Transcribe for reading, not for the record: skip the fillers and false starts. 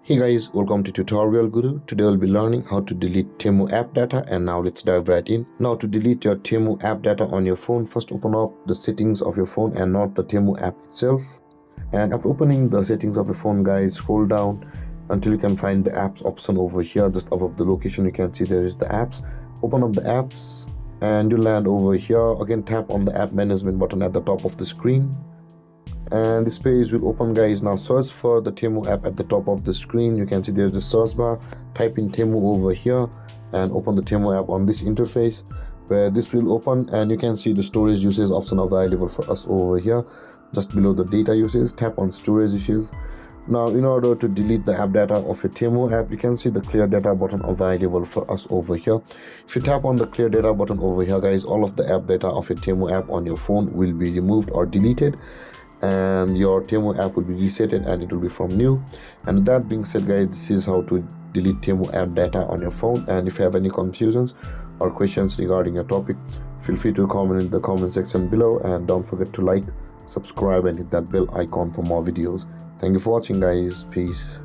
Hey guys, welcome to Tutorial Guru. Today we'll be learning how to delete Temu app data, and now let's dive right in. Now to delete your Temu app data on your phone, first open up the settings of your phone and not the Temu app itself. And after opening the settings of your phone, guys, scroll down until you can find the apps option over here. Just above the location you can see there is the apps. Open up the apps and you land over here. Again, tap on the app management button at the top of the screen and this page will open, guys. Now search for the Temu app at the top of the screen. You can see there's the search bar. Type in Temu over here and open the Temu app on this interface, where this will open, and you can see the storage usage option available for us over here. Just below the data usage, tap on storage issues. Now in order to delete the app data of your Temu app, you can see the clear data button available for us over here. If you tap on the clear data button over here, guys, all of the app data of your Temu app on your phone will be removed or deleted, and your Temu app will be resetted and it will be from new. And that being said, guys, this is how to delete Temu app data on your phone. And if you have any confusions or questions regarding your topic, feel free to comment in the comment section below, and don't forget to like, subscribe and hit that bell icon for more videos. Thank you for watching, guys. Peace.